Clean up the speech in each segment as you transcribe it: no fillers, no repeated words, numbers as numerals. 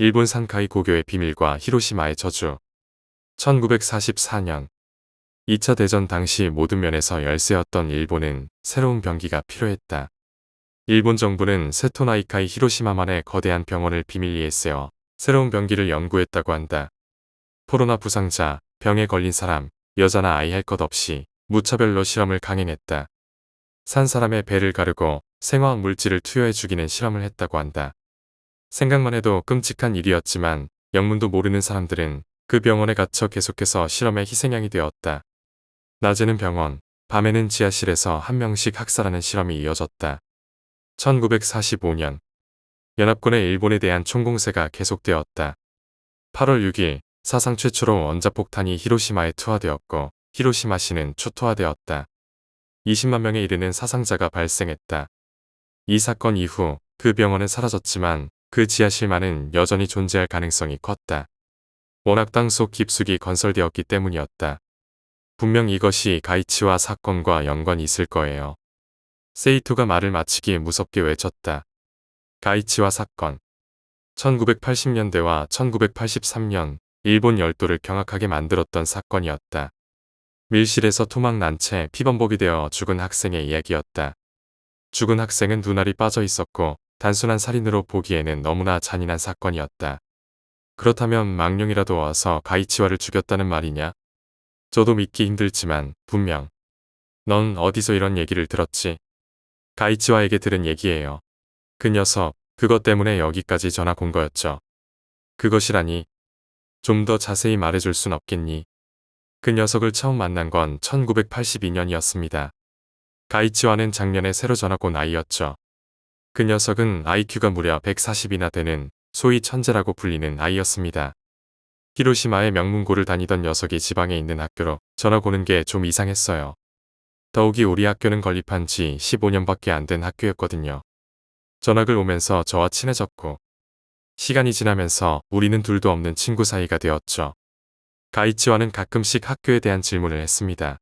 일본 산카이 고교의 비밀과 히로시마의 저주. 1944년 2차 대전 당시 모든 면에서 열세였던 일본은 새로운 병기가 필요했다. 일본 정부는 세토나이카이 히로시마만의 거대한 병원을 비밀리에 세워 새로운 병기를 연구했다고 한다. 코로나 부상자, 병에 걸린 사람, 여자나 아이 할 것 없이 무차별로 실험을 강행했다. 산 사람의 배를 가르고 생화학 물질을 투여해 죽이는 실험을 했다고 한다. 생각만 해도 끔찍한 일이었지만 영문도 모르는 사람들은 그 병원에 갇혀 계속해서 실험의 희생양이 되었다. 낮에는 병원, 밤에는 지하실에서 한 명씩 학살하는 실험이 이어졌다. 1945년 연합군의 일본에 대한 총공세가 계속되었다. 8월 6일 사상 최초로 원자폭탄이 히로시마에 투하되었고 히로시마시는 초토화되었다. 20만 명에 이르는 사상자가 발생했다. 이 사건 이후 그 병원은 사라졌지만 그 지하실만은 여전히 존재할 가능성이 컸다. 워낙 땅속 깊숙이 건설되었기 때문이었다. 분명 이것이 가이치와 사건과 연관이 있을 거예요. 세이토가 말을 마치기 무섭게 외쳤다. 가이치와 사건. 1980년대와 1983년 일본 열도를 경악하게 만들었던 사건이었다. 밀실에서 토막 난 채 피범벅이 되어 죽은 학생의 이야기였다. 죽은 학생은 눈알이 빠져 있었고 단순한 살인으로 보기에는 너무나 잔인한 사건이었다. 그렇다면 망령이라도 와서 가이치와를 죽였다는 말이냐? 저도 믿기 힘들지만 분명. 넌 어디서 이런 얘기를 들었지? 가이치와에게 들은 얘기예요. 그 녀석, 그것 때문에 여기까지 전학 온 거였죠. 그것이라니. 좀 더 자세히 말해줄 순 없겠니? 그 녀석을 처음 만난 건 1982년이었습니다. 가이치와는 작년에 새로 전학 온 아이였죠. 그 녀석은 IQ가 무려 140이나 되는 소위 천재라고 불리는 아이였습니다. 히로시마의 명문고를 다니던 녀석이 지방에 있는 학교로 전학 오는 게 좀 이상했어요. 더욱이 우리 학교는 건립한 지 15년밖에 안 된 학교였거든요. 전학을 오면서 저와 친해졌고 시간이 지나면서 우리는 둘도 없는 친구 사이가 되었죠. 가이치와는 가끔씩 학교에 대한 질문을 했습니다.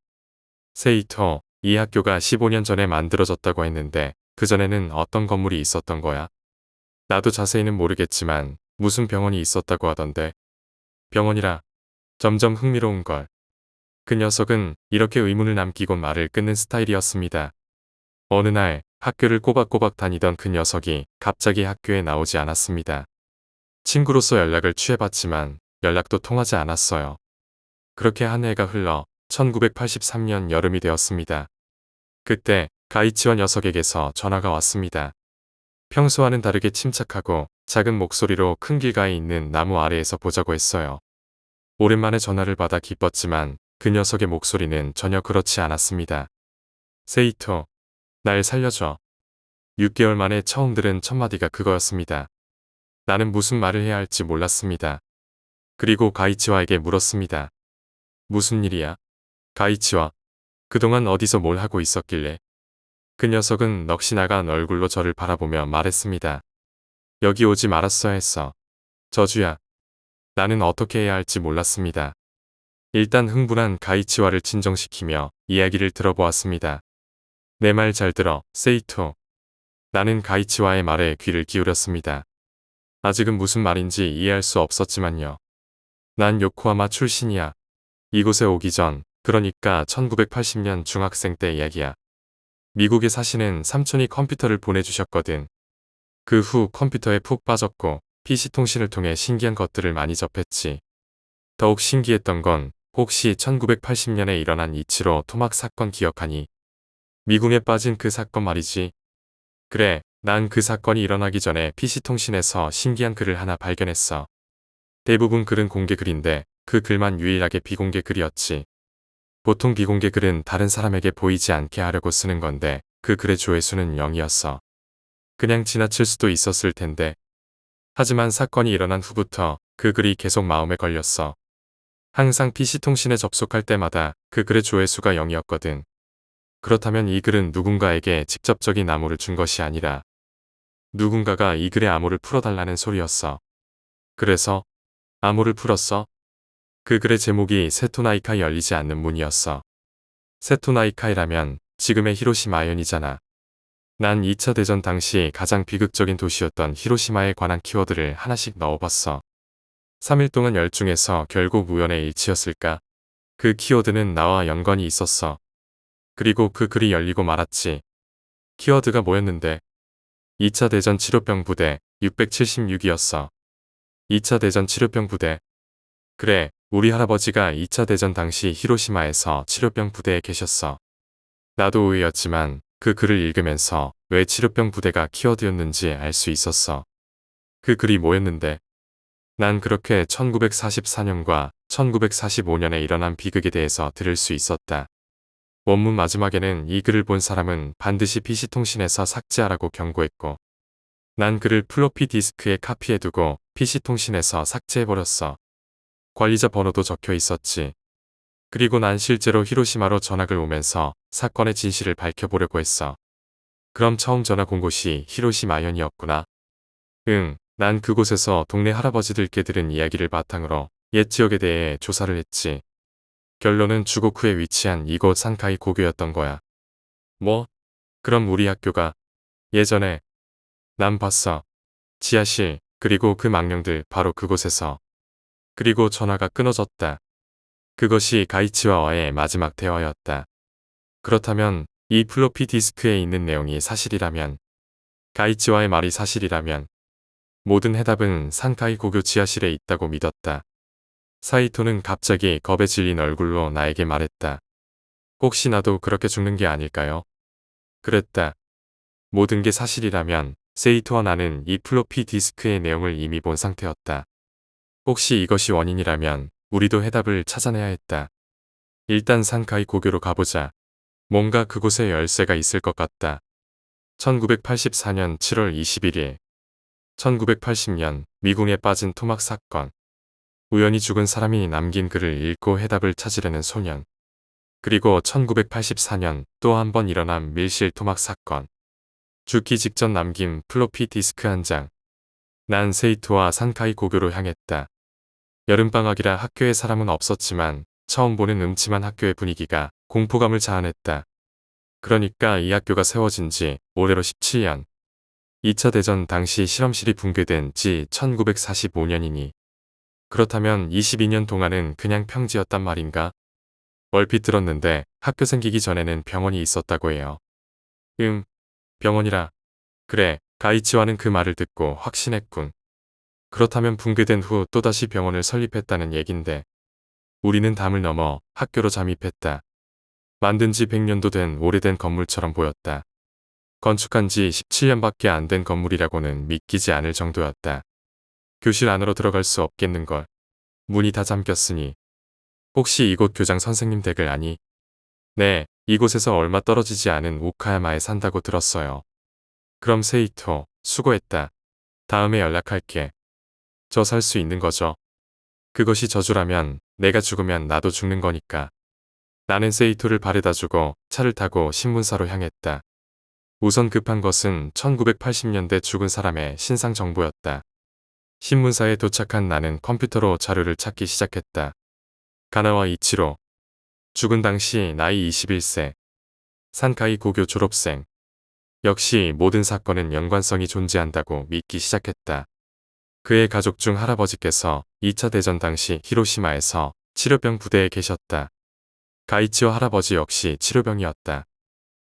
세이토, 이 학교가 15년 전에 만들어졌다고 했는데 그전에는 어떤 건물이 있었던 거야? 나도 자세히는 모르겠지만 무슨 병원이 있었다고 하던데. 병원이라. 점점 흥미로운 걸. 그 녀석은 이렇게 의문을 남기고 말을 끊는 스타일이었습니다. 어느 날 학교를 꼬박꼬박 다니던 그 녀석이 갑자기 학교에 나오지 않았습니다. 친구로서 연락을 취해봤지만 연락도 통하지 않았어요. 그렇게 한 해가 흘러 1983년 여름이 되었습니다. 그때 가이치와 녀석에게서 전화가 왔습니다. 평소와는 다르게 침착하고 작은 목소리로 큰 길가에 있는 나무 아래에서 보자고 했어요. 오랜만에 전화를 받아 기뻤지만 그 녀석의 목소리는 전혀 그렇지 않았습니다. 세이토, 날 살려줘. 6개월 만에 처음 들은 첫 마디가 그거였습니다. 나는 무슨 말을 해야 할지 몰랐습니다. 그리고 가이치와에게 물었습니다. 무슨 일이야? 가이치와, 그동안 어디서 뭘 하고 있었길래? 그 녀석은 넋이 나간 얼굴로 저를 바라보며 말했습니다. 여기 오지 말았어야 했어. 저주야. 나는 어떻게 해야 할지 몰랐습니다. 일단 흥분한 가이치와를 진정시키며 이야기를 들어보았습니다. 내 말 잘 들어, 세이토. 나는 가이치와의 말에 귀를 기울였습니다. 아직은 무슨 말인지 이해할 수 없었지만요. 난 요코하마 출신이야. 이곳에 오기 전, 그러니까 1980년 중학생 때 이야기야. 미국에 사시는 삼촌이 컴퓨터를 보내주셨거든. 그 후 컴퓨터에 푹 빠졌고 PC통신을 통해 신기한 것들을 많이 접했지. 더욱 신기했던 건 혹시 1980년에 일어난 이치로 토막 사건 기억하니? 미궁에 빠진 그 사건 말이지. 그래, 난 그 사건이 일어나기 전에 PC통신에서 신기한 글을 하나 발견했어. 대부분 글은 공개 글인데 그 글만 유일하게 비공개 글이었지. 보통 비공개 글은 다른 사람에게 보이지 않게 하려고 쓰는 건데 그 글의 조회수는 0이었어. 그냥 지나칠 수도 있었을 텐데. 하지만 사건이 일어난 후부터 그 글이 계속 마음에 걸렸어. 항상 PC통신에 접속할 때마다 그 글의 조회수가 0이었거든. 그렇다면 이 글은 누군가에게 직접적인 암호를 준 것이 아니라 누군가가 이 글의 암호를 풀어달라는 소리였어. 그래서 암호를 풀었어? 그 글의 제목이 세토나이카이 열리지 않는 문이었어. 세토나이카이라면 지금의 히로시마현이잖아. 난 2차 대전 당시 가장 비극적인 도시였던 히로시마에 관한 키워드를 하나씩 넣어봤어. 3일 동안 열중해서 결국 우연의 일치였을까? 그 키워드는 나와 연관이 있었어. 그리고 그 글이 열리고 말았지. 키워드가 뭐였는데? 2차 대전 치료병 부대 676이었어. 2차 대전 치료병 부대. 그래, 우리 할아버지가 2차 대전 당시 히로시마에서 치료병 부대에 계셨어. 나도 의외였지만 그 글을 읽으면서 왜 치료병 부대가 키워드였는지 알 수 있었어. 그 글이 뭐였는데? 난 그렇게 1944년과 1945년에 일어난 비극에 대해서 들을 수 있었다. 원문 마지막에는 이 글을 본 사람은 반드시 PC통신에서 삭제하라고 경고했고, 난 글을 플로피 디스크에 카피해두고 PC통신에서 삭제해버렸어. 관리자 번호도 적혀 있었지. 그리고 난 실제로 히로시마로 전학을 오면서 사건의 진실을 밝혀보려고 했어. 그럼 처음 전학 온 곳이 히로시마현이었구나. 응, 난 그곳에서 동네 할아버지들께 들은 이야기를 바탕으로 옛 지역에 대해 조사를 했지. 결론은 주곡 후에 위치한 이곳 산카이 고교였던 거야. 뭐? 그럼 우리 학교가 예전에 난 봤어. 지하실, 그리고 그 망령들 바로 그곳에서. 그리고 전화가 끊어졌다. 그것이 가이치와와의 마지막 대화였다. 그렇다면 이 플로피 디스크에 있는 내용이 사실이라면, 가이치와의 말이 사실이라면 모든 해답은 산카이 고교 지하실에 있다고 믿었다. 사이토는 갑자기 겁에 질린 얼굴로 나에게 말했다. 혹시 나도 그렇게 죽는 게 아닐까요? 그랬다. 모든 게 사실이라면 세이토와 나는 이 플로피 디스크의 내용을 이미 본 상태였다. 혹시 이것이 원인이라면 우리도 해답을 찾아내야 했다. 일단 산카이 고교로 가보자. 뭔가 그곳에 열쇠가 있을 것 같다. 1984년 7월 21일. 1980년 미궁에 빠진 토막 사건. 우연히 죽은 사람이 남긴 글을 읽고 해답을 찾으려는 소년. 그리고 1984년 또 한 번 일어난 밀실 토막 사건. 죽기 직전 남긴 플로피 디스크 한 장. 난 세이토와 산카이 고교로 향했다. 여름방학이라 학교에 사람은 없었지만 처음 보는 음침한 학교의 분위기가 공포감을 자아냈다. 그러니까 이 학교가 세워진 지 올해로 17년. 2차 대전 당시 실험실이 붕괴된 지 1945년이니. 그렇다면 22년 동안은 그냥 평지였단 말인가? 얼핏 들었는데 학교 생기기 전에는 병원이 있었다고 해요. 병원이라. 그래, 가이치와는 그 말을 듣고 확신했군. 그렇다면 붕괴된 후 또다시 병원을 설립했다는 얘긴데. 우리는 담을 넘어 학교로 잠입했다. 만든 지 100년도 된 오래된 건물처럼 보였다. 건축한 지 17년밖에 안 된 건물이라고는 믿기지 않을 정도였다. 교실 안으로 들어갈 수 없겠는걸. 문이 다 잠겼으니. 혹시 이곳 교장 선생님 댁을 아니? 네, 이곳에서 얼마 떨어지지 않은 오카야마에 산다고 들었어요. 그럼 세이토, 수고했다. 다음에 연락할게. 저 살 수 있는 거죠? 그것이 저주라면 내가 죽으면 나도 죽는 거니까. 나는 세이토를 바래다 주고 차를 타고 신문사로 향했다. 우선 급한 것은 1980년대 죽은 사람의 신상 정보였다. 신문사에 도착한 나는 컴퓨터로 자료를 찾기 시작했다. 가나와 이치로. 죽은 당시 나이 21세. 산카이 고교 졸업생. 역시 모든 사건은 연관성이 존재한다고 믿기 시작했다. 그의 가족 중 할아버지께서 2차 대전 당시 히로시마에서 치료병 부대에 계셨다. 가이치와 할아버지 역시 치료병이었다.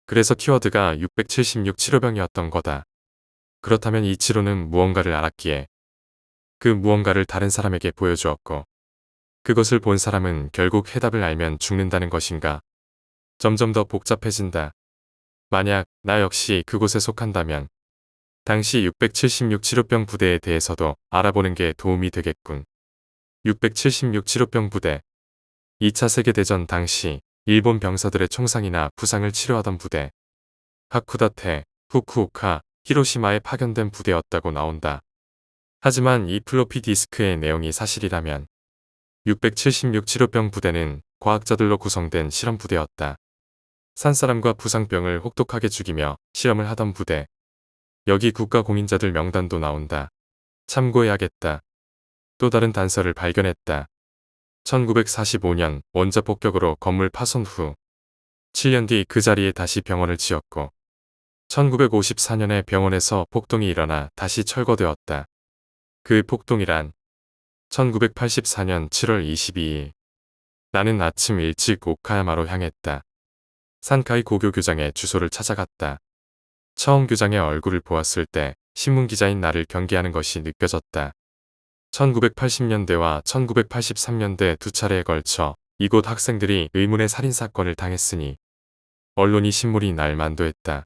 그래서 키워드가 676 치료병이었던 거다. 그렇다면 이치로는 무언가를 알았기에 그 무언가를 다른 사람에게 보여주었고 그것을 본 사람은 결국 해답을 알면 죽는다는 것인가. 점점 더 복잡해진다. 만약 나 역시 그곳에 속한다면 당시 676 치료병 부대에 대해서도 알아보는 게 도움이 되겠군. 676 치료병 부대. 2차 세계대전 당시 일본 병사들의 총상이나 부상을 치료하던 부대. 하쿠다테, 후쿠오카, 히로시마에 파견된 부대였다고 나온다. 하지만 이 플로피 디스크의 내용이 사실이라면 676 치료병 부대는 과학자들로 구성된 실험 부대였다. 산사람과 부상병을 혹독하게 죽이며 실험을 하던 부대. 여기 국가공인자들 명단도 나온다. 참고해야겠다. 또 다른 단서를 발견했다. 1945년 원자 폭격으로 건물 파손 후 7년 뒤 그 자리에 다시 병원을 지었고 1954년에 병원에서 폭동이 일어나 다시 철거되었다. 그 폭동이란 1984년 7월 22일. 나는 아침 일찍 오카야마로 향했다. 산카이 고교 교장의 주소를 찾아갔다. 처음 교장의 얼굴을 보았을 때 신문기자인 나를 경계하는 것이 느껴졌다. 1980년대와 1983년대 두 차례에 걸쳐 이곳 학생들이 의문의 살인사건을 당했으니 언론이 신문이 날 만도했다.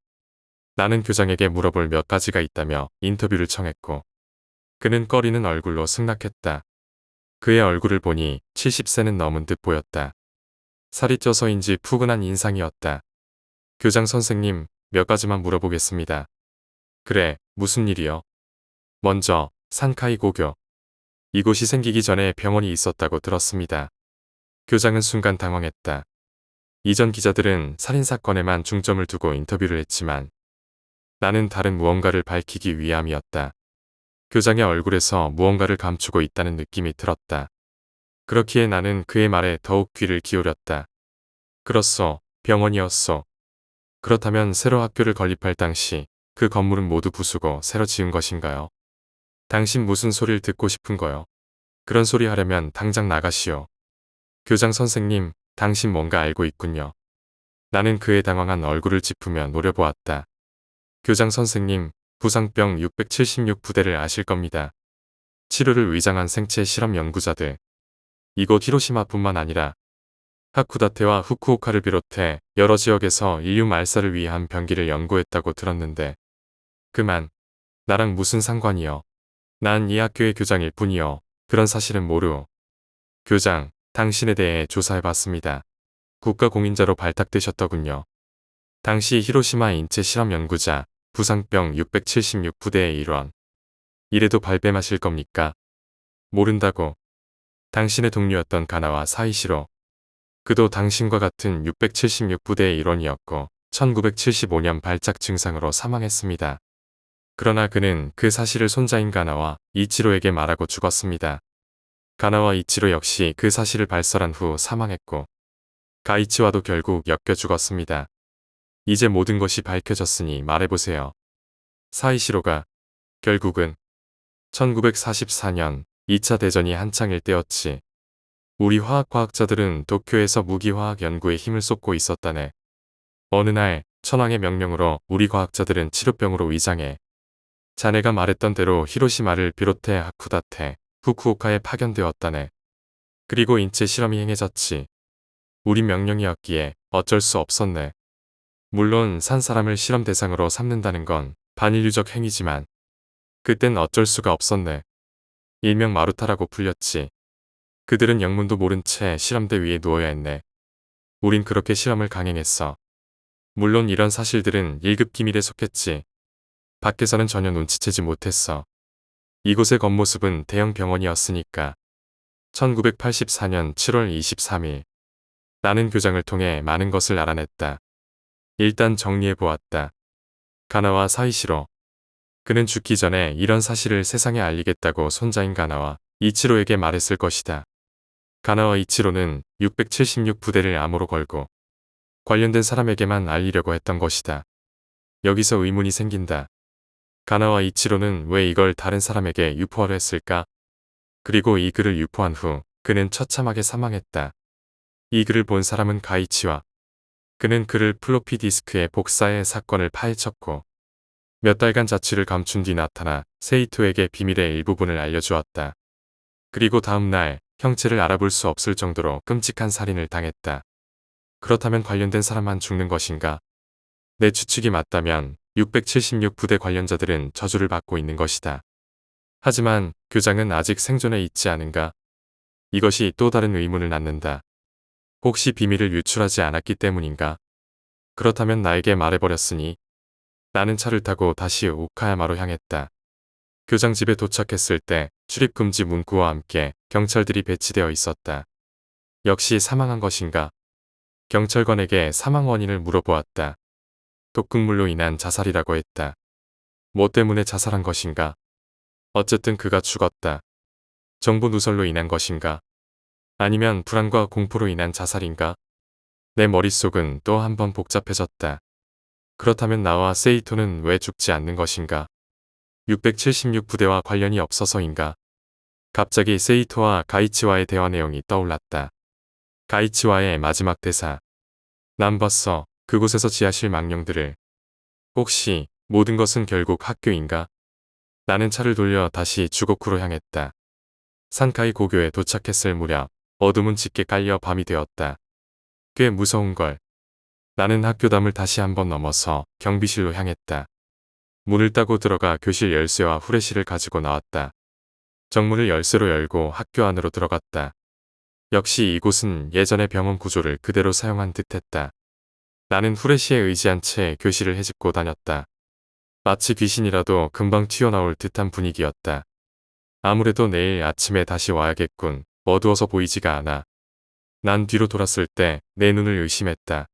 나는 교장에게 물어볼 몇 가지가 있다며 인터뷰를 청했고 그는 꺼리는 얼굴로 승낙했다. 그의 얼굴을 보니 70세는 넘은 듯 보였다. 살이 쪄서인지 푸근한 인상이었다. 교장 선생님, 몇 가지만 물어보겠습니다. 그래, 무슨 일이요? 먼저, 산카이 고교. 이곳이 생기기 전에 병원이 있었다고 들었습니다. 교장은 순간 당황했다. 이전 기자들은 살인사건에만 중점을 두고 인터뷰를 했지만 나는 다른 무언가를 밝히기 위함이었다. 교장의 얼굴에서 무언가를 감추고 있다는 느낌이 들었다. 그렇기에 나는 그의 말에 더욱 귀를 기울였다. 그렇소, 병원이었소. 그렇다면 새로 학교를 건립할 당시 그 건물은 모두 부수고 새로 지은 것인가요? 당신 무슨 소리를 듣고 싶은 거요? 그런 소리 하려면 당장 나가시오. 교장 선생님, 당신 뭔가 알고 있군요. 나는 그의 당황한 얼굴을 짚으며 노려보았다. 교장 선생님, 부상병 676 부대를 아실 겁니다. 치료를 위장한 생체 실험 연구자들. 이곳 히로시마뿐만 아니라 하쿠다테와 후쿠오카를 비롯해 여러 지역에서 인류 말살을 위한 병기를 연구했다고 들었는데 그만, 나랑 무슨 상관이요. 난 이 학교의 교장일 뿐이요. 그런 사실은 모르오. 교장, 당신에 대해 조사해봤습니다. 국가공인자로 발탁되셨더군요. 당시 히로시마 인체 실험 연구자, 부상병 676 부대의 일원. 이래도 발뺌하실 겁니까? 모른다고. 당신의 동료였던 가나와 사이시로. 그도 당신과 같은 676 부대의 일원이었고 1975년 발작 증상으로 사망했습니다. 그러나 그는 그 사실을 손자인 가나와 이치로에게 말하고 죽었습니다. 가나와 이치로 역시 그 사실을 발설한 후 사망했고 가이치와도 결국 엮여 죽었습니다. 이제 모든 것이 밝혀졌으니 말해보세요. 사이시로가 결국은 1944년 2차 대전이 한창일 때였지. 우리 화학과학자들은 도쿄에서 무기화학 연구에 힘을 쏟고 있었다네. 어느 날 천황의 명령으로 우리 과학자들은 치료병으로 위장해 자네가 말했던 대로 히로시마를 비롯해 하쿠다테, 후쿠오카에 파견되었다네. 그리고 인체 실험이 행해졌지. 우리 명령이었기에 어쩔 수 없었네. 물론 산 사람을 실험 대상으로 삼는다는 건 반인류적 행위지만 그땐 어쩔 수가 없었네. 일명 마루타라고 불렸지. 그들은 영문도 모른 채 실험대 위에 누워야 했네. 우린 그렇게 실험을 강행했어. 물론 이런 사실들은 1급 기밀에 속했지. 밖에서는 전혀 눈치채지 못했어. 이곳의 겉모습은 대형 병원이었으니까. 1984년 7월 23일. 나는 교장을 통해 많은 것을 알아냈다. 일단 정리해보았다. 가나와 사이시로. 그는 죽기 전에 이런 사실을 세상에 알리겠다고 손자인 가나와 이치로에게 말했을 것이다. 가나와 이치로는 676 부대를 암호로 걸고 관련된 사람에게만 알리려고 했던 것이다. 여기서 의문이 생긴다. 가나와 이치로는 왜 이걸 다른 사람에게 유포하려 했을까? 그리고 이 글을 유포한 후 그는 처참하게 사망했다. 이 글을 본 사람은 가이치와 그는 그를 플로피 디스크에 복사해 사건을 파헤쳤고 몇 달간 자취를 감춘 뒤 나타나 세이토에게 비밀의 일부분을 알려주었다. 그리고 다음 날 형체를 알아볼 수 없을 정도로 끔찍한 살인을 당했다. 그렇다면 관련된 사람만 죽는 것인가? 내 추측이 맞다면 676 부대 관련자들은 저주를 받고 있는 것이다. 하지만 교장은 아직 생존해 있지 않은가? 이것이 또 다른 의문을 낳는다. 혹시 비밀을 유출하지 않았기 때문인가? 그렇다면 나에게 말해버렸으니 나는 차를 타고 다시 오카야마로 향했다. 교장 집에 도착했을 때 출입금지 문구와 함께 경찰들이 배치되어 있었다. 역시 사망한 것인가? 경찰관에게 사망 원인을 물어보았다. 독극물로 인한 자살이라고 했다. 뭐 때문에 자살한 것인가? 어쨌든 그가 죽었다. 정보 누설로 인한 것인가? 아니면 불안과 공포로 인한 자살인가? 내 머릿속은 또 한 번 복잡해졌다. 그렇다면 나와 세이토는 왜 죽지 않는 것인가? 676부대와 관련이 없어서인가? 갑자기 세이토와 가이치와의 대화 내용이 떠올랐다. 가이치와의 마지막 대사. 난 봤어. 그곳에서 지하실 망령들을. 혹시 모든 것은 결국 학교인가? 나는 차를 돌려 다시 주곡구로 향했다. 산카이 고교에 도착했을 무렵 어둠은 짙게 깔려 밤이 되었다. 꽤 무서운걸. 나는 학교담을 다시 한번 넘어서 경비실로 향했다. 문을 따고 들어가 교실 열쇠와 후레쉬를 가지고 나왔다. 정문을 열쇠로 열고 학교 안으로 들어갔다. 역시 이곳은 예전의 병원 구조를 그대로 사용한 듯했다. 나는 후레쉬에 의지한 채 교실을 헤집고 다녔다. 마치 귀신이라도 금방 튀어나올 듯한 분위기였다. 아무래도 내일 아침에 다시 와야겠군. 어두워서 보이지가 않아. 난 뒤로 돌았을 때 내 눈을 의심했다.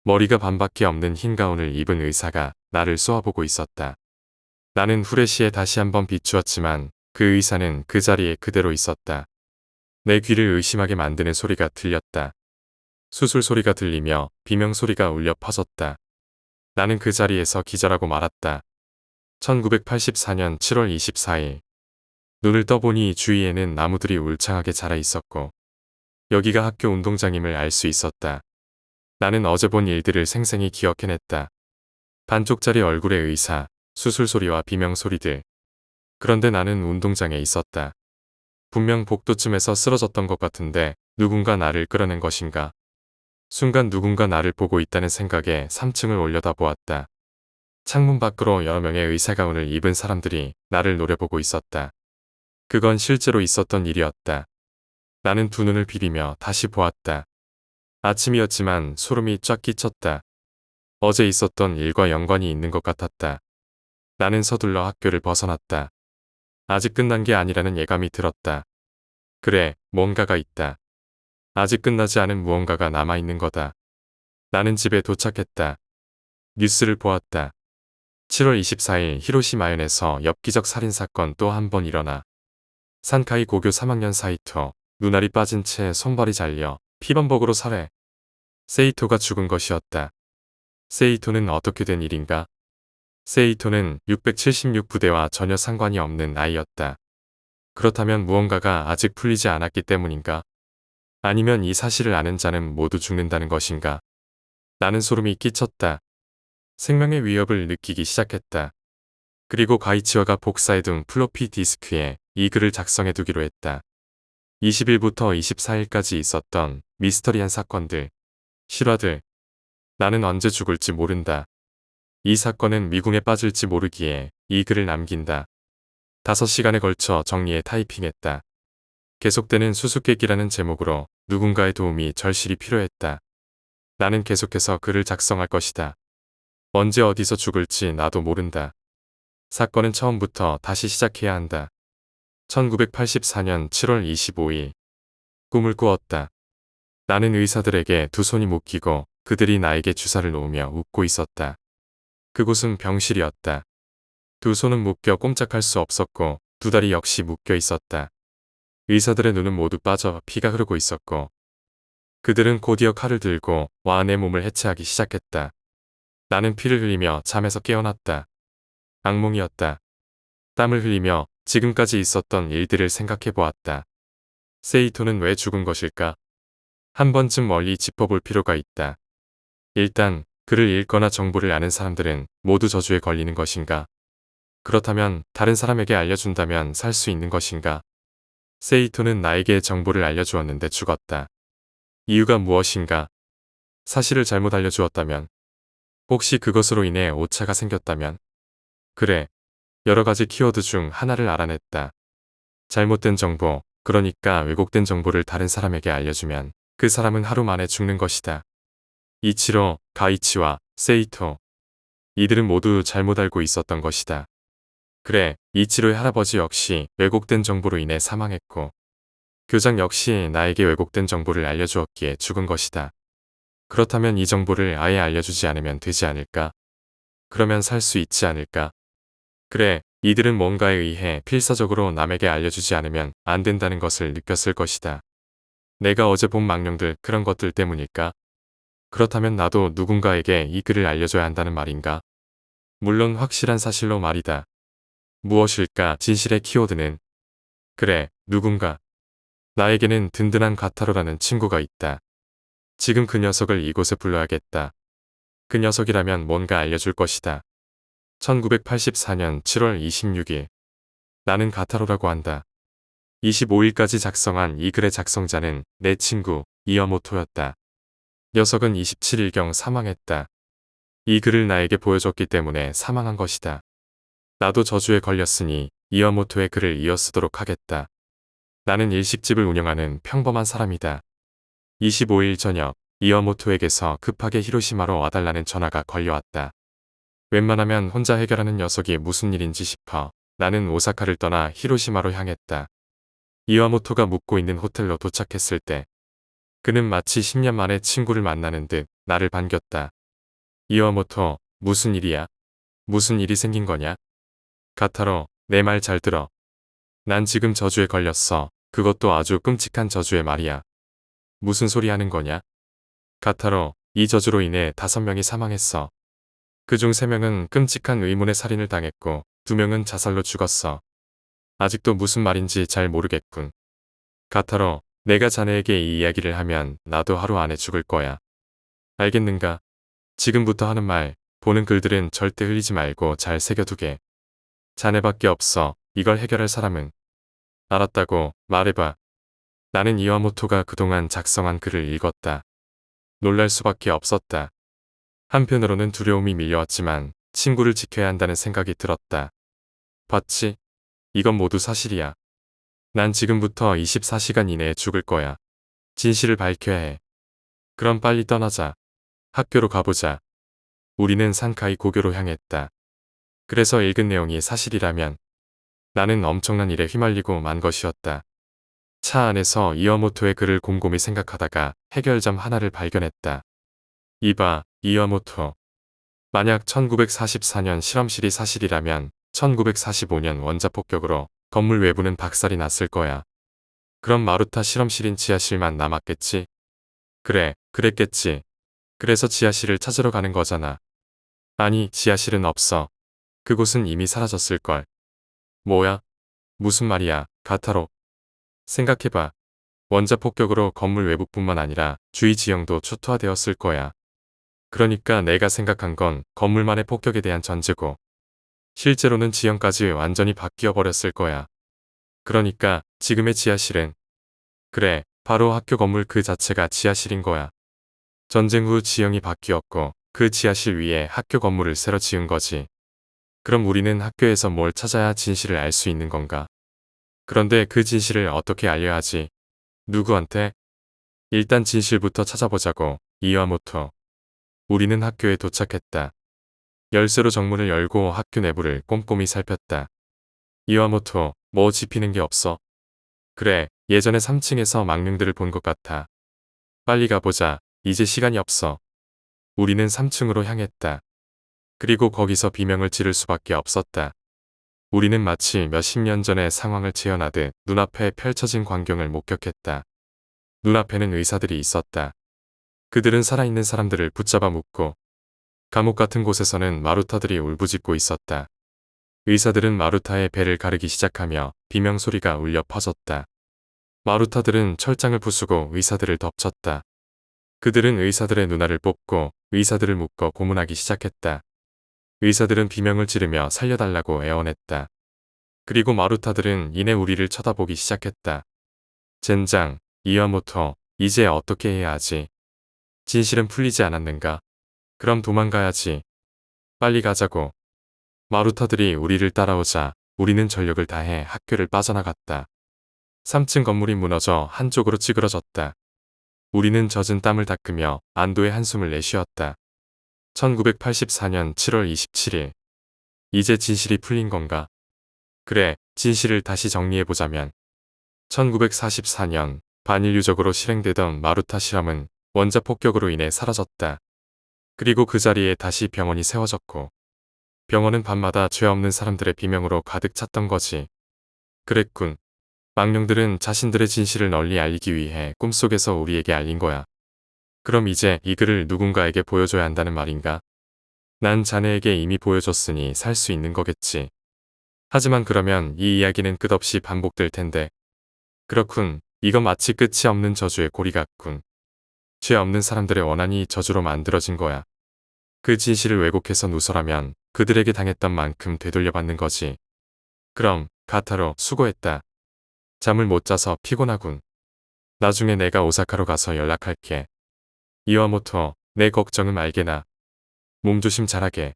머리가 반밖에 없는 흰 가운을 입은 의사가 나를 쏘아보고 있었다. 나는 후레쉬에 다시 한번 비추었지만 그 의사는 그 자리에 그대로 있었다. 내 귀를 의심하게 만드는 소리가 들렸다. 수술 소리가 들리며 비명 소리가 울려 퍼졌다. 나는 그 자리에서 기절하고 말았다. 1984년 7월 24일. 눈을 떠보니 주위에는 나무들이 울창하게 자라 있었고 여기가 학교 운동장임을 알 수 있었다. 나는 어제 본 일들을 생생히 기억해냈다. 반쪽짜리 얼굴의 의사, 수술 소리와 비명 소리들. 그런데 나는 운동장에 있었다. 분명 복도쯤에서 쓰러졌던 것 같은데 누군가 나를 끌어낸 것인가. 순간 누군가 나를 보고 있다는 생각에 3층을 올려다보았다. 창문 밖으로 여러 명의 의사 가운을 입은 사람들이 나를 노려보고 있었다. 그건 실제로 있었던 일이었다. 나는 두 눈을 비비며 다시 보았다. 아침이었지만 소름이 쫙 끼쳤다. 어제 있었던 일과 연관이 있는 것 같았다. 나는 서둘러 학교를 벗어났다. 아직 끝난 게 아니라는 예감이 들었다. 그래, 뭔가가 있다. 아직 끝나지 않은 무언가가 남아있는 거다. 나는 집에 도착했다. 뉴스를 보았다. 7월 24일 히로시마현에서 엽기적 살인사건 또 한 번 일어나. 산카이 고교 3학년 사이토, 눈알이 빠진 채 손발이 잘려 피범벅으로 살해. 세이토가 죽은 것이었다. 세이토는 어떻게 된 일인가? 세이토는 676부대와 전혀 상관이 없는 아이였다. 그렇다면 무언가가 아직 풀리지 않았기 때문인가? 아니면 이 사실을 아는 자는 모두 죽는다는 것인가? 나는 소름이 끼쳤다. 생명의 위협을 느끼기 시작했다. 그리고 가이치와가 복사해둔 플로피 디스크에 이 글을 작성해두기로 했다. 20일부터 24일까지 있었던 미스터리한 사건들, 실화들. 나는 언제 죽을지 모른다. 이 사건은 미궁에 빠질지 모르기에 이 글을 남긴다. 5시간에 걸쳐 정리해 타이핑했다. 계속되는 수수께끼라는 제목으로 누군가의 도움이 절실히 필요했다. 나는 계속해서 글을 작성할 것이다. 언제 어디서 죽을지 나도 모른다. 사건은 처음부터 다시 시작해야 한다. 1984년 7월 25일. 꿈을 꾸었다. 나는 의사들에게 두 손이 묶이고 그들이 나에게 주사를 놓으며 웃고 있었다. 그곳은 병실이었다. 두 손은 묶여 꼼짝할 수 없었고 두 다리 역시 묶여 있었다. 의사들의 눈은 모두 빠져 피가 흐르고 있었고 그들은 곧이어 칼을 들고 와 내 몸을 해체하기 시작했다. 나는 피를 흘리며 잠에서 깨어났다. 악몽이었다. 땀을 흘리며 지금까지 있었던 일들을 생각해 보았다. 세이토는 왜 죽은 것일까? 한 번쯤 멀리 짚어볼 필요가 있다. 일단 글을 읽거나 정보를 아는 사람들은 모두 저주에 걸리는 것인가? 그렇다면 다른 사람에게 알려준다면 살 수 있는 것인가? 세이토는 나에게 정보를 알려주었는데 죽었다. 이유가 무엇인가? 사실을 잘못 알려주었다면? 혹시 그것으로 인해 오차가 생겼다면? 그래, 여러 가지 키워드 중 하나를 알아냈다. 잘못된 정보, 그러니까 왜곡된 정보를 다른 사람에게 알려주면 그 사람은 하루 만에 죽는 것이다. 이치로, 가이치와 세이토. 이들은 모두 잘못 알고 있었던 것이다. 그래, 이치로의 할아버지 역시 왜곡된 정보로 인해 사망했고 교장 역시 나에게 왜곡된 정보를 알려주었기에 죽은 것이다. 그렇다면 이 정보를 아예 알려주지 않으면 되지 않을까? 그러면 살 수 있지 않을까? 그래, 이들은 뭔가에 의해 필사적으로 남에게 알려주지 않으면 안 된다는 것을 느꼈을 것이다. 내가 어제 본 망령들 그런 것들 때문일까? 그렇다면 나도 누군가에게 이 글을 알려줘야 한다는 말인가? 물론 확실한 사실로 말이다. 무엇일까? 진실의 키워드는 그래, 누군가. 나에게는 든든한 가타로라는 친구가 있다. 지금 그 녀석을 이곳에 불러야겠다. 그 녀석이라면 뭔가 알려줄 것이다. 1984년 7월 26일. 나는 가타로라고 한다. 25일까지 작성한 이 글의 작성자는 내 친구 이어모토였다. 녀석은 27일경 사망했다. 이 글을 나에게 보여줬기 때문에 사망한 것이다. 나도 저주에 걸렸으니 이어모토의 글을 이어쓰도록 하겠다. 나는 일식집을 운영하는 평범한 사람이다. 25일 저녁 이어모토에게서 급하게 히로시마로 와달라는 전화가 걸려왔다. 웬만하면 혼자 해결하는 녀석이 무슨 일인지 싶어 나는 오사카를 떠나 히로시마로 향했다. 이와모토가 묵고 있는 호텔로 도착했을 때 그는 마치 10년 만에 친구를 만나는 듯 나를 반겼다. 이와모토, 무슨 일이야? 무슨 일이 생긴 거냐? 가타로, 내 말 잘 들어. 난 지금 저주에 걸렸어. 그것도 아주 끔찍한 저주에 말이야. 무슨 소리 하는 거냐? 가타로, 이 저주로 인해 5명이 사망했어. 그중 3명은 끔찍한 의문의 살인을 당했고 2명은 자살로 죽었어. 아직도 무슨 말인지 잘 모르겠군. 가타로, 내가 자네에게 이 이야기를 하면 나도 하루 안에 죽을 거야. 알겠는가? 지금부터 하는 말, 보는 글들은 절대 흘리지 말고 잘 새겨두게. 자네밖에 없어. 이걸 해결할 사람은. 알았다고, 말해봐. 나는 이와모토가 그동안 작성한 글을 읽었다. 놀랄 수밖에 없었다. 한편으로는 두려움이 밀려왔지만 친구를 지켜야 한다는 생각이 들었다. 봤지? 이건 모두 사실이야. 난 지금부터 24시간 이내에 죽을 거야. 진실을 밝혀야 해. 그럼 빨리 떠나자. 학교로 가보자. 우리는 산카이 고교로 향했다. 그래서 읽은 내용이 사실이라면 나는 엄청난 일에 휘말리고 만 것이었다. 차 안에서 이와모토의 글을 곰곰이 생각하다가 해결점 하나를 발견했다. 이봐, 이와모토. 만약 1944년 실험실이 사실이라면 1945년 원자폭격으로 건물 외부는 박살이 났을 거야. 그럼 마루타 실험실인 지하실만 남았겠지? 그래, 그랬겠지. 그래서 지하실을 찾으러 가는 거잖아. 아니, 지하실은 없어. 그곳은 이미 사라졌을걸. 뭐야? 무슨 말이야, 가타로. 생각해봐. 원자폭격으로 건물 외부뿐만 아니라 주위 지형도 초토화되었을 거야. 그러니까 내가 생각한 건 건물만의 폭격에 대한 전제고 실제로는 지형까지 완전히 바뀌어 버렸을 거야. 그러니까 지금의 지하실은 그래, 바로 학교 건물 그 자체가 지하실인 거야. 전쟁 후 지형이 바뀌었고 그 지하실 위에 학교 건물을 새로 지은 거지. 그럼 우리는 학교에서 뭘 찾아야 진실을 알 수 있는 건가? 그런데 그 진실을 어떻게 알려야 하지? 누구한테? 일단 진실부터 찾아보자고, 이와모토. 우리는 학교에 도착했다. 열쇠로 정문을 열고 학교 내부를 꼼꼼히 살폈다. 이와모토, 뭐 짚히는 게 없어? 그래, 예전에 3층에서 망령들을 본 것 같아. 빨리 가보자. 이제 시간이 없어. 우리는 3층으로 향했다. 그리고 거기서 비명을 지를 수밖에 없었다. 우리는 마치 몇십 년 전의 상황을 재현하듯 눈앞에 펼쳐진 광경을 목격했다. 눈앞에는 의사들이 있었다. 그들은 살아있는 사람들을 붙잡아 묶고 감옥 같은 곳에서는 마루타들이 울부짖고 있었다. 의사들은 마루타의 배를 가르기 시작하며 비명소리가 울려 퍼졌다. 마루타들은 철장을 부수고 의사들을 덮쳤다. 그들은 의사들의 눈알을 뽑고 의사들을 묶어 고문하기 시작했다. 의사들은 비명을 지르며 살려달라고 애원했다. 그리고 마루타들은 이내 우리를 쳐다보기 시작했다. 젠장, 이와모토, 이제 어떻게 해야 하지? 진실은 풀리지 않았는가? 그럼 도망가야지. 빨리 가자고. 마루타들이 우리를 따라오자 우리는 전력을 다해 학교를 빠져나갔다. 3층 건물이 무너져 한쪽으로 찌그러졌다. 우리는 젖은 땀을 닦으며 안도의 한숨을 내쉬었다. 1984년 7월 27일. 이제 진실이 풀린 건가? 그래, 진실을 다시 정리해보자면 1944년 반인류적으로 실행되던 마루타 실험은 원자폭격으로 인해 사라졌다. 그리고 그 자리에 다시 병원이 세워졌고 병원은 밤마다 죄 없는 사람들의 비명으로 가득 찼던 거지. 그랬군. 망령들은 자신들의 진실을 널리 알리기 위해 꿈속에서 우리에게 알린 거야. 그럼 이제 이 글을 누군가에게 보여줘야 한다는 말인가? 난 자네에게 이미 보여줬으니 살 수 있는 거겠지. 하지만 그러면 이 이야기는 끝없이 반복될 텐데. 그렇군. 이건 마치 끝이 없는 저주의 고리 같군. 죄 없는 사람들의 원한이 저주로 만들어진 거야. 그 진실을 왜곡해서 누설하면 그들에게 당했던 만큼 되돌려받는 거지. 그럼 가타로 수고했다. 잠을 못 자서 피곤하군. 나중에 내가 오사카로 가서 연락할게. 이와모토, 내 걱정은 알게나. 몸조심 잘하게.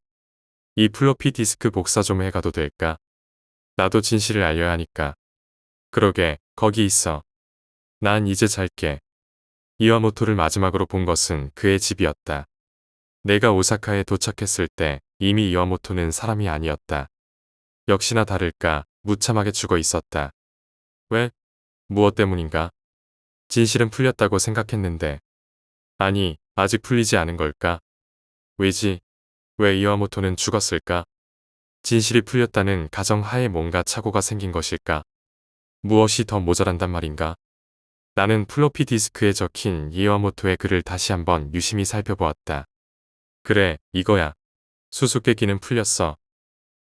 이 플로피 디스크 복사 좀 해가도 될까? 나도 진실을 알려야 하니까. 그러게, 거기 있어. 난 이제 잘게. 이와모토를 마지막으로 본 것은 그의 집이었다. 내가 오사카에 도착했을 때 이미 이와모토는 사람이 아니었다. 역시나 다를까 무참하게 죽어 있었다. 왜? 무엇 때문인가? 진실은 풀렸다고 생각했는데. 아니, 아직 풀리지 않은 걸까? 왜지? 왜 이와모토는 죽었을까? 진실이 풀렸다는 가정하에 뭔가 착오가 생긴 것일까? 무엇이 더 모자란단 말인가? 나는 플로피 디스크에 적힌 이와모토의 글을 다시 한번 유심히 살펴보았다. 그래, 이거야. 수수께끼는 풀렸어.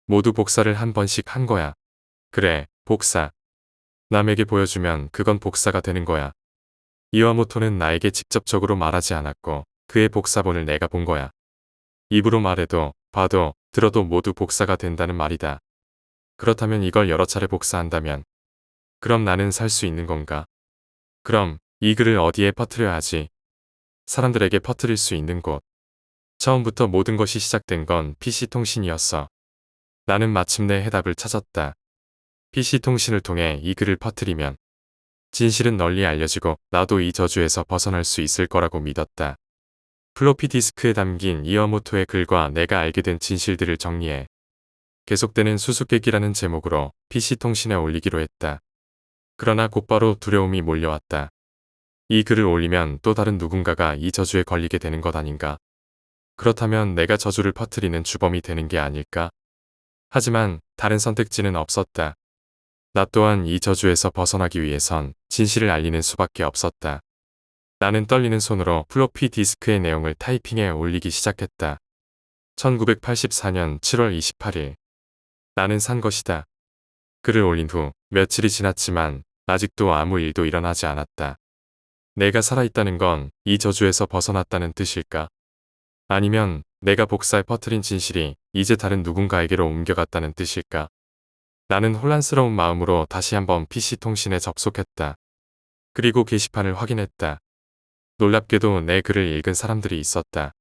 모두 복사를 한 번씩 한 거야. 그래, 복사. 남에게 보여주면 그건 복사가 되는 거야. 이와모토는 나에게 직접적으로 말하지 않았고 그의 복사본을 내가 본 거야. 입으로 말해도 봐도 들어도 모두 복사가 된다는 말이다. 그렇다면 이걸 여러 차례 복사한다면 그럼 나는 살 수 있는 건가? 그럼 이 글을 어디에 퍼뜨려야 하지? 사람들에게 퍼뜨릴 수 있는 곳. 처음부터 모든 것이 시작된 건 PC통신이었어. 나는 마침내 해답을 찾았다. PC통신을 통해 이 글을 퍼뜨리면 진실은 널리 알려지고 나도 이 저주에서 벗어날 수 있을 거라고 믿었다. 플로피 디스크에 담긴 이와모토의 글과 내가 알게 된 진실들을 정리해 계속되는 수수께끼라는 제목으로 PC통신에 올리기로 했다. 그러나 곧바로 두려움이 몰려왔다. 이 글을 올리면 또 다른 누군가가 이 저주에 걸리게 되는 것 아닌가? 그렇다면 내가 저주를 퍼뜨리는 주범이 되는 게 아닐까? 하지만 다른 선택지는 없었다. 나 또한 이 저주에서 벗어나기 위해선 진실을 알리는 수밖에 없었다. 나는 떨리는 손으로 플로피 디스크의 내용을 타이핑해 올리기 시작했다. 1984년 7월 28일. 나는 산 것이다. 글을 올린 후 며칠이 지났지만 아직도 아무 일도 일어나지 않았다. 내가 살아있다는 건 이 저주에서 벗어났다는 뜻일까? 아니면 내가 복사해 퍼뜨린 진실이 이제 다른 누군가에게로 옮겨갔다는 뜻일까? 나는 혼란스러운 마음으로 다시 한번 PC통신에 접속했다. 그리고 게시판을 확인했다. 놀랍게도 내 글을 읽은 사람들이 있었다.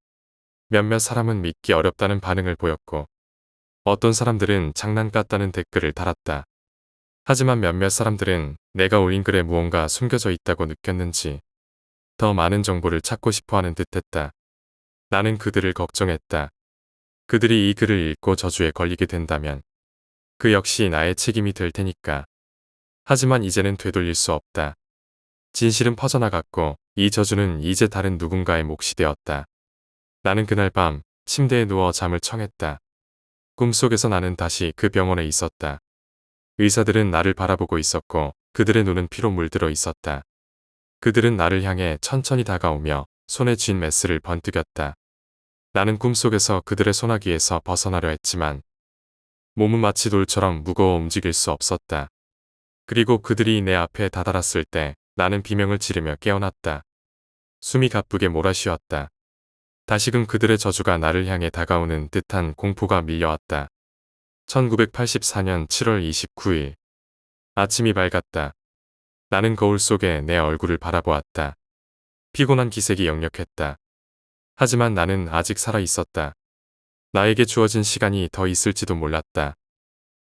몇몇 사람은 믿기 어렵다는 반응을 보였고 어떤 사람들은 장난 같다는 댓글을 달았다. 하지만 몇몇 사람들은 내가 올린 글에 무언가 숨겨져 있다고 느꼈는지 더 많은 정보를 찾고 싶어하는 듯했다. 나는 그들을 걱정했다. 그들이 이 글을 읽고 저주에 걸리게 된다면 그 역시 나의 책임이 될 테니까. 하지만 이제는 되돌릴 수 없다. 진실은 퍼져나갔고 이 저주는 이제 다른 누군가의 몫이 되었다. 나는 그날 밤 침대에 누워 잠을 청했다. 꿈속에서 나는 다시 그 병원에 있었다. 의사들은 나를 바라보고 있었고 그들의 눈은 피로 물들어 있었다. 그들은 나를 향해 천천히 다가오며 손에 쥔 메스를 번뜩였다. 나는 꿈속에서 그들의 소나기에서 벗어나려 했지만 몸은 마치 돌처럼 무거워 움직일 수 없었다. 그리고 그들이 내 앞에 다다랐을 때 나는 비명을 지르며 깨어났다. 숨이 가쁘게 몰아쉬었다. 다시금 그들의 저주가 나를 향해 다가오는 듯한 공포가 밀려왔다. 1984년 7월 29일. 아침이 밝았다. 나는 거울 속에 내 얼굴을 바라보았다. 피곤한 기색이 역력했다. 하지만 나는 아직 살아 있었다. 나에게 주어진 시간이 더 있을지도 몰랐다.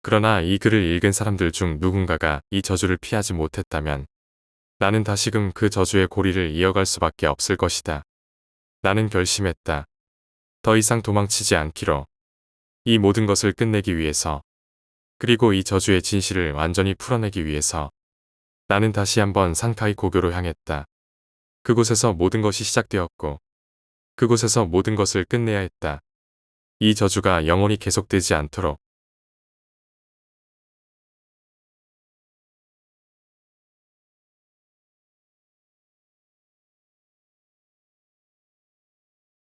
그러나 이 글을 읽은 사람들 중 누군가가 이 저주를 피하지 못했다면 나는 다시금 그 저주의 고리를 이어갈 수밖에 없을 것이다. 나는 결심했다. 더 이상 도망치지 않기로. 이 모든 것을 끝내기 위해서, 그리고 이 저주의 진실을 완전히 풀어내기 위해서 나는 다시 한번 산카이 고교로 향했다. 그곳에서 모든 것이 시작되었고 그곳에서 모든 것을 끝내야 했다. 이 저주가 영원히 계속되지 않도록